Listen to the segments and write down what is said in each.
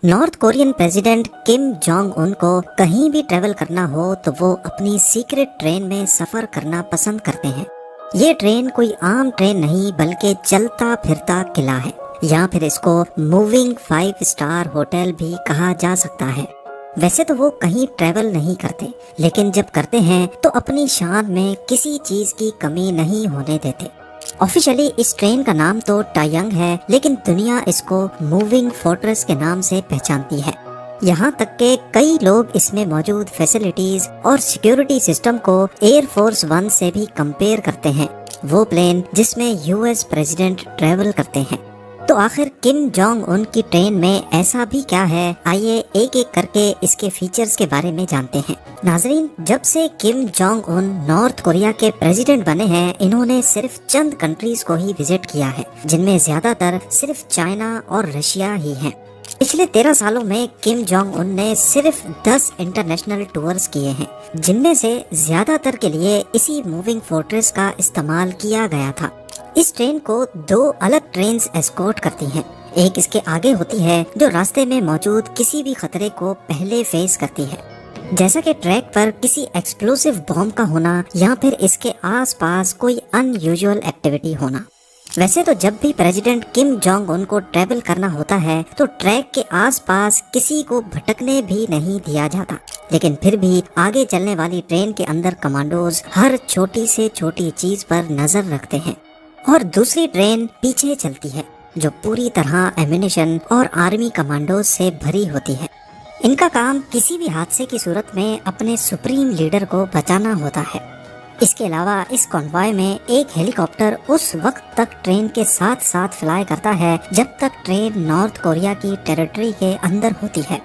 North Korean president Kim Jong Un کو کہیں بھی ٹریول کرنا ہو تو وہ اپنی سیکرٹ ٹرین میں سفر کرنا پسند کرتے ہیں۔ یہ ٹرین کوئی عام ٹرین نہیں بلکہ چلتا پھرتا قلعہ ہے، یا پھر اس کو موونگ 5 اسٹار ہوٹل بھی کہا جا سکتا ہے۔ ویسے تو وہ کہیں ٹریول نہیں کرتے، لیکن جب کرتے ہیں تو اپنی شان میں کسی چیز کی کمی نہیں ہونے دیتے۔ آفیشلی اس ٹرین کا نام تو ٹائینگ ہے، لیکن دنیا اس کو موونگ فورٹریس کے نام سے پہچانتی ہے۔ یہاں تک کہ کئی لوگ اس میں موجود فیسلٹیز اور سیکیورٹی سسٹم کو ایئر فورس 1 سے بھی کمپیئر کرتے ہیں، وہ پلین جس میں US پریزیڈنٹ ٹریول کرتے ہیں۔ تو آخر کم جونگ ان کی ٹرین میں ایسا بھی کیا ہے؟ آئیے ایک ایک کر کے اس کے فیچرز کے بارے میں جانتے ہیں۔ ناظرین، جب سے Kim Jong Un north Korea کے پریزیڈنٹ بنے ہیں، انہوں نے صرف چند کنٹریز کو ہی وزٹ کیا ہے، جن میں زیادہ تر صرف چائنا اور رشیا ہی ہیں۔ پچھلے 13 سالوں میں کم جونگ ان نے صرف 10 انٹرنیشنل ٹورز کیے ہیں، جن میں سے زیادہ تر کے لیے اسی موونگ فورٹریس کا استعمال کیا گیا تھا۔ اس ٹرین کو 2 الگ ٹرینز ایسکورٹ کرتی ہیں، ایک اس کے آگے ہوتی ہے جو راستے میں موجود کسی بھی خطرے کو پہلے فیس کرتی ہے، جیسا کہ ٹریک پر کسی ایکسپلوسیو بم کا ہونا یا پھر اس کے آس پاس کوئی ان یوزول ایکٹیویٹی ہونا۔ ویسے تو جب بھی پریزیڈنٹ کم جونگ ان کو ٹریول کرنا ہوتا ہے تو ٹریک کے آس پاس کسی کو بھٹکنے بھی نہیں دیا جاتا، لیکن پھر بھی آگے چلنے والی ٹرین کے اندر کمانڈوز ہر چھوٹی سے چھوٹی چیز پر نظر رکھتے ہیں، اور دوسری ٹرین پیچھے چلتی ہے جو پوری طرح ایمونیشن اور آرمی کمانڈوز سے بھری ہوتی ہے۔ ان کا کام کسی بھی حادثے کی صورت میں اپنے سپریم لیڈر کو بچانا ہوتا ہے۔ اس کے علاوہ اس کانوائے میں ایک ہیلی کاپٹر اس وقت تک ٹرین کے ساتھ ساتھ فلائی کرتا ہے جب تک ٹرین نارتھ کوریا کی ٹیریٹری کے اندر ہوتی ہے۔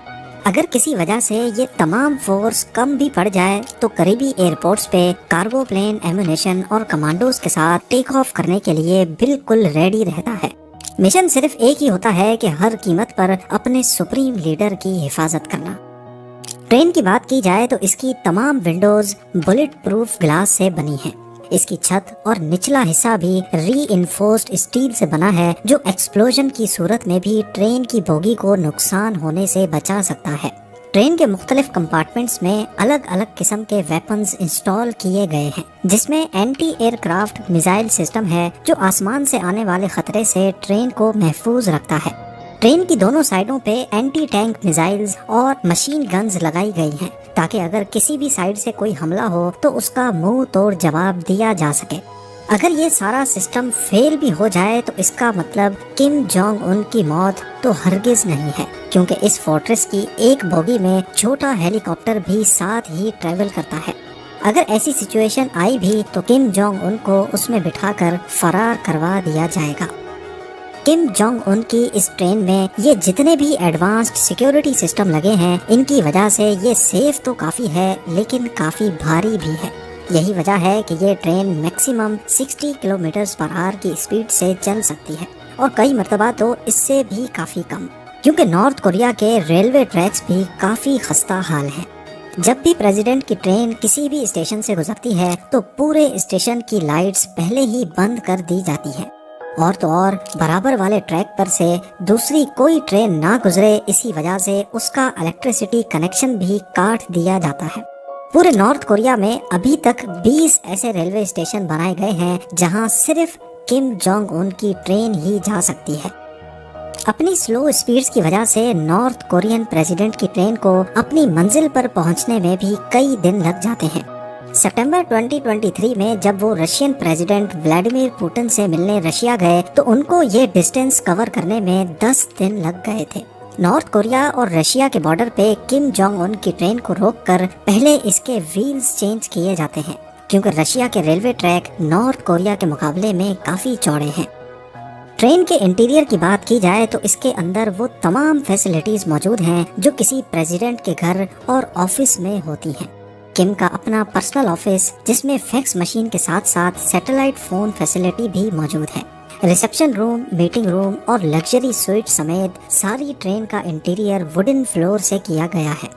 اگر کسی وجہ سے یہ تمام فورس کم بھی پڑ جائے تو قریبی ایئرپورٹس پہ کارگو پلین ایمونیشن اور کمانڈوز کے ساتھ ٹیک آف کرنے کے لیے بالکل ریڈی رہتا ہے۔ مشن صرف ایک ہی ہوتا ہے کہ ہر قیمت پر اپنے سپریم لیڈر کی حفاظت کرنا۔ ٹرین کی بات کی جائے تو اس کی تمام ونڈوز بلٹ پروف گلاس سے بنی ہیں۔ اس کی چھت اور نچلا حصہ بھی ری انفورسڈ اسٹیل سے بنا ہے، جو ایکسپلوژن کی صورت میں بھی ٹرین کی بوگی کو نقصان ہونے سے بچا سکتا ہے۔ ٹرین کے مختلف کمپارٹمنٹس میں الگ الگ قسم کے ویپنز انسٹال کیے گئے ہیں، جس میں anti aircraft missile system ہے جو آسمان سے آنے والے خطرے سے ٹرین کو محفوظ رکھتا ہے۔ ٹرین کی دونوں سائڈوں پہ اینٹی ٹینک میزائلز اور مشین گنز لگائی گئی ہیں تاکہ اگر کسی بھی سائیڈ سے کوئی حملہ ہو تو اس کا منہ توڑ جواب دیا جا سکے۔ اگر یہ سارا سسٹم فیل بھی ہو جائے تو اس کا مطلب کم جونگ ان کی موت تو ہرگز نہیں ہے، کیونکہ اس فورٹریس کی ایک بوگی میں چھوٹا ہیلی کاپٹر بھی ساتھ ہی ٹریول کرتا ہے۔ اگر ایسی سچویشن آئی بھی تو کم جونگ ان کو اس میں بٹھا کر فرار کروا دیا جائے گا۔ کم جونگ ان کی اس ٹرین میں یہ جتنے بھی ایڈوانسڈ سیکیورٹی سسٹم لگے ہیں، ان کی وجہ سے یہ سیف تو کافی ہے لیکن کافی بھاری بھی ہے۔ یہی وجہ ہے کہ یہ ٹرین میکسیمم 60 کلومیٹرز پر آور کی اسپیڈ سے چل سکتی ہے، اور کئی مرتبہ تو اس سے بھی کافی کم، کیونکہ نارتھ کوریا کے ریلوے ٹریکس بھی کافی خستہ حال ہیں۔ جب بھی پریزیڈنٹ کی ٹرین کسی بھی اسٹیشن سے گزرتی ہے تو پورے اسٹیشن کی لائٹس پہلے ہی بند کر دی جاتی ہیں، اور تو اور برابر والے ٹریک پر سے دوسری کوئی ٹرین نہ گزرے، اسی وجہ سے اس کا الیکٹریسٹی کنیکشن بھی کاٹ دیا جاتا ہے۔ پورے نارتھ کوریا میں ابھی تک 20 ایسے ریلوے اسٹیشن بنائے گئے ہیں جہاں صرف کم جونگ ان کی ٹرین ہی جا سکتی ہے۔ اپنی سلو اسپیڈز کی وجہ سے نارتھ کورین پریزیڈنٹ کی ٹرین کو اپنی منزل پر پہنچنے میں بھی کئی دن لگ جاتے ہیں۔ ستمبر 2023 میں جب وہ رشین پریزیڈنٹ ولیڈیمیر پوٹن سے ملنے رشیا گئے تو ان کو یہ ڈسٹینس کور کرنے میں 10 دن لگ گئے تھے۔ نارتھ کوریا اور رشیا کے بارڈر پہ کم جونگ ان کی ٹرین کو روک کر پہلے اس کے ویلز چینج کیے جاتے ہیں، کیونکہ رشیا کے ریلوے ٹریک نارتھ کوریا کے مقابلے میں کافی چوڑے ہیں۔ ٹرین کے انٹیریئر کی بات کی جائے تو اس کے اندر وہ تمام فیسلٹیز موجود ہیں جو کسی پریزیڈنٹ کے گھر اور آفس میں ہوتی ہیں۔ کم کا اپنا پرسنل آفس، جس میں فیکس مشین کے ساتھ ساتھ سیٹلائٹ فون فیسلٹی بھی موجود ہے، ریسیپشن روم، میٹنگ روم اور لگژری سویٹ سمیت ساری ٹرین کا انٹیریئر ووڈن فلور سے کیا گیا ہے۔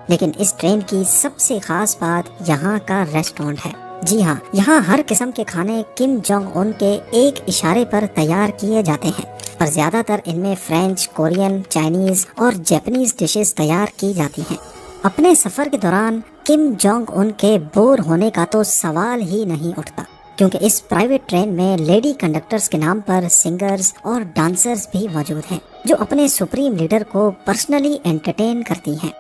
لیکن اس ٹرین کی سب سے خاص بات یہاں کا ریسٹورینٹ ہے۔ جی ہاں، یہاں ہر قسم کے کھانے کم جونگ ان کے ایک اشارے پر تیار کیے جاتے ہیں۔ پر زیادہ تر ان میں فرینچ، کورین، چائنیز اور جیپنیز ڈشز تیار کی جاتی ہیں۔ اپنے سفر کے دوران کم جونگ ان کے بور ہونے کا تو سوال ہی نہیں اٹھتا، کیونکہ اس پرائیویٹ ٹرین میں لیڈی کنڈکٹرز کے نام پر سنگرز اور ڈانسرز بھی موجود ہیں، جو اپنے سپریم لیڈر کو پرسنلی انٹرٹین کرتی ہیں۔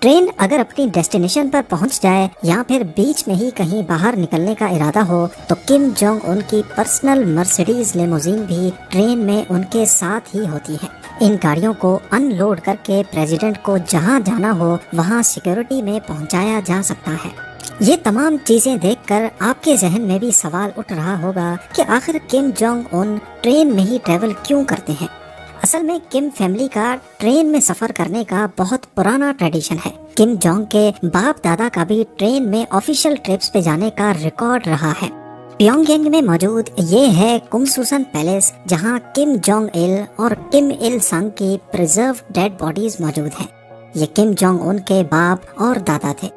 ٹرین اگر اپنی ڈیسٹینیشن پر پہنچ جائے یا پھر بیچ میں ہی کہیں باہر نکلنے کا ارادہ ہو تو کم جونگ ان کی پرسنل مرسیڈیز لیموزین بھی ٹرین میں ان کے ساتھ ہی ہوتی ہے۔ ان گاڑیوں کو ان لوڈ کر کے پریزیڈنٹ کو جہاں جانا ہو وہاں سیکیورٹی میں پہنچایا جا سکتا ہے۔ یہ تمام چیزیں دیکھ کر آپ کے ذہن میں بھی سوال اٹھ رہا ہوگا کہ آخر کم جونگ ان ٹرین میں ہی ٹریول کیوں کرتے ہیں؟ اصل میں کم فیملی کا ٹرین میں سفر کرنے کا بہت پرانا ٹریڈیشن ہے۔ کم جونگ کے باپ دادا کا بھی ٹرین میں آفیشیل ٹرپس پہ جانے کا ریکارڈ رہا ہے۔ پیونگ یانگ میں موجود یہ ہے کمسوسن پیلیس، جہاں کم جونگ ایل اور کم ایل سنگ کی پریزرو ڈیڈ باڈیز موجود ہیں۔ یہ کم جونگ ان کے باپ اور دادا تھے۔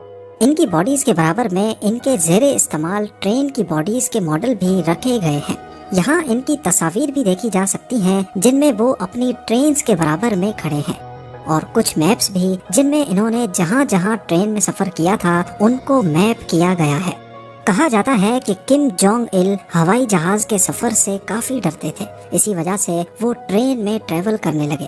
ان کی باڈیز کے برابر میں ان کے زیر استعمال ٹرین کی باڈیز کے ماڈل بھی رکھے گئے ہیں۔ یہاں ان کی تصاویر بھی دیکھی جا سکتی ہیں جن میں وہ اپنی ٹرینز کے برابر میں کھڑے ہیں، اور کچھ میپس بھی جن میں انہوں نے جہاں جہاں ٹرین میں سفر کیا تھا ان کو میپ کیا گیا ہے۔ کہا جاتا ہے کہ کم جونگ ایل ہوائی جہاز کے سفر سے کافی ڈرتے تھے، اسی وجہ سے وہ ٹرین میں ٹریول کرنے لگے۔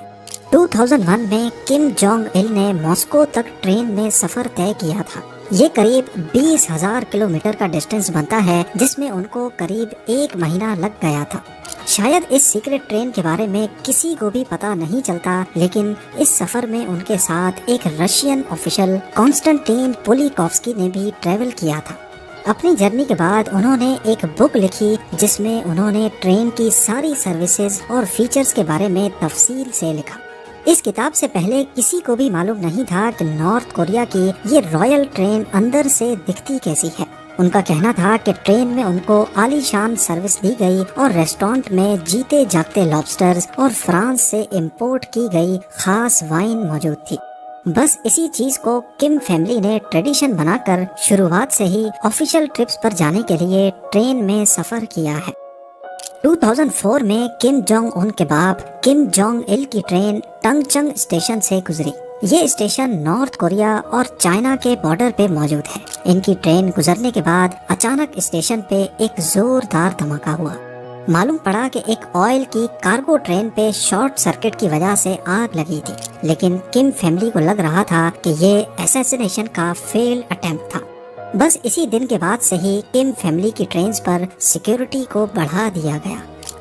2001 میں کم جونگ ایل نے ماسکو تک ٹرین میں سفر طے کیا تھا۔ یہ قریب 20,000 کلومیٹر کا ڈسٹینس بنتا ہے، جس میں ان کو قریب 1 مہینہ لگ گیا تھا۔ شاید اس سیکرٹ ٹرین کے بارے میں کسی کو بھی پتا نہیں چلتا، لیکن اس سفر میں ان کے ساتھ ایک رشین آفیشل کانسٹنٹین پولیکوفسکی نے بھی ٹریول کیا تھا۔ اپنی جرنی کے بعد انہوں نے ایک بک لکھی جس میں انہوں نے ٹرین کی ساری سروسز اور فیچرز کے بارے میں تفصیل سے لکھا۔ اس کتاب سے پہلے کسی کو بھی معلوم نہیں تھا کہ نارتھ کوریا کی یہ رائل ٹرین اندر سے دکھتی کیسی ہے۔ ان کا کہنا تھا کہ ٹرین میں ان کو عالی شان سروس دی گئی اور ریسٹورنٹ میں جیتے جاگتے لابسٹرز اور فرانس سے امپورٹ کی گئی خاص وائن موجود تھی۔ بس اسی چیز کو کم فیملی نے ٹریڈیشن بنا کر شروعات سے ہی آفیشیل ٹرپس پر جانے کے لیے ٹرین میں سفر کیا ہے۔ 2004 میں کم جونگ ان کے باپ کم جونگ ایل کی ٹرین ٹنگ چنگ اسٹیشن سے گزری۔ یہ اسٹیشن نارتھ کوریا اور چائنا کے بارڈر پہ موجود ہے۔ ان کی ٹرین گزرنے کے بعد اچانک اسٹیشن پہ ایک زوردار دھماکہ ہوا۔ معلوم پڑا کہ ایک آئل کی کارگو ٹرین پہ شارٹ سرکٹ کی وجہ سے آگ لگی تھی، لیکن کم فیملی کو لگ رہا تھا کہ یہ اسیسینیشن کا فیل اٹیمپٹ تھا۔ بس اسی دن کے بعد سے ہی کم فیملی کی ٹرینز پر سیکیورٹی کو بڑھا دیا گیا۔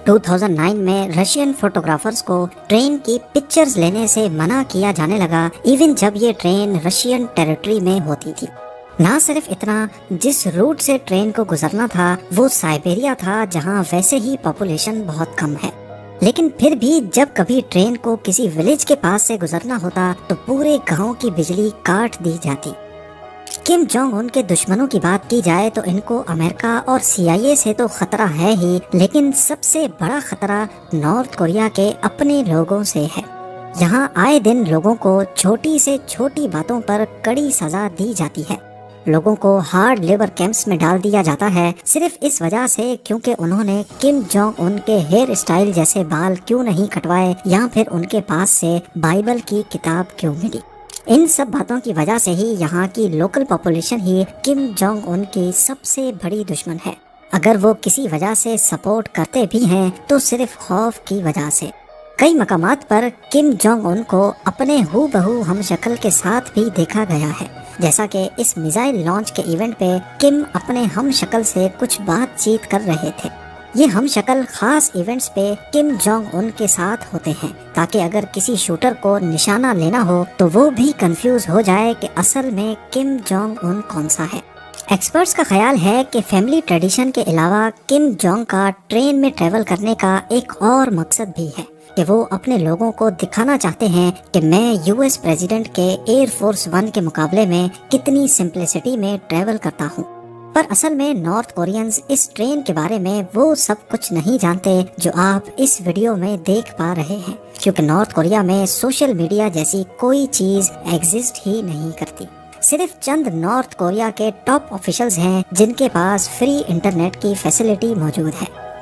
2009 میں رشین فوٹوگرافرز کو ٹرین کی پکچرز لینے سے منع کیا جانے لگا، ایون جب یہ ٹرین رشین ٹیریٹری میں ہوتی تھی۔ نہ صرف اتنا، جس روٹ سے ٹرین کو گزرنا تھا وہ سائبیریا تھا، جہاں ویسے ہی پاپولیشن بہت کم ہے، لیکن پھر بھی جب کبھی ٹرین کو کسی ولیج کے پاس سے گزرنا ہوتا تو پورے گاؤں کی بجلی کاٹ دی جاتی۔ کم جونگ ان کے دشمنوں کی بات کی جائے تو ان کو امریکہ اور CIA سے تو خطرہ ہے ہی، لیکن سب سے بڑا خطرہ نارتھ کوریا کے اپنے لوگوں سے ہے۔ یہاں آئے دن لوگوں کو چھوٹی سے چھوٹی باتوں پر کڑی سزا دی جاتی ہے۔ لوگوں کو ہارڈ لیبر کیمپس میں ڈال دیا جاتا ہے، صرف اس وجہ سے کیونکہ انہوں نے کم جونگ ان کے ہیئر اسٹائل جیسے بال کیوں نہیں کٹوائے، یا پھر ان کے پاس سے بائبل کی کتاب کیوں ملی۔ ان سب باتوں کی وجہ سے ہی یہاں کی لوکل پاپولیشن ہی کم جونگ ان کی سب سے بڑی دشمن ہے۔ اگر وہ کسی وجہ سے سپورٹ کرتے بھی ہیں تو صرف خوف کی وجہ سے۔ کئی مقامات پر کم جونگ ان کو اپنے ہو بہو ہم شکل کے ساتھ بھی دیکھا گیا ہے، جیسا کہ اس میزائل لانچ کے ایونٹ پہ کم اپنے ہم شکل سے کچھ بات چیت کر رہے تھے۔ یہ ہم شکل خاص ایونٹس پہ کم جونگ ان کے ساتھ ہوتے ہیں تاکہ اگر کسی شوٹر کو نشانہ لینا ہو تو وہ بھی کنفیوز ہو جائے کہ اصل میں کم جونگ ان کون سا ہے۔ ایکسپرٹس کا خیال ہے کہ فیملی ٹریڈیشن کے علاوہ کم جونگ کا ٹرین میں ٹریول کرنے کا ایک اور مقصد بھی ہے کہ وہ اپنے لوگوں کو دکھانا چاہتے ہیں کہ میں US پریزیڈنٹ کے ایئر فورس 1 کے مقابلے میں کتنی سمپلسٹی میں ٹریول کرتا ہوں۔ پر اصل میں نارتھ کورینز اس ٹرین کے بارے میں وہ سب کچھ نہیں جانتے جو آپ اس ویڈیو میں دیکھ پا رہے ہیں، کیونکہ نارتھ کوریا میں سوشل میڈیا جیسی کوئی چیز ایگزسٹ ہی نہیں کرتی۔ صرف چند نارتھ کوریا کے ٹاپ آفیشلز ہیں جن کے پاس فری انٹرنیٹ کی فیسلٹی موجود ہے۔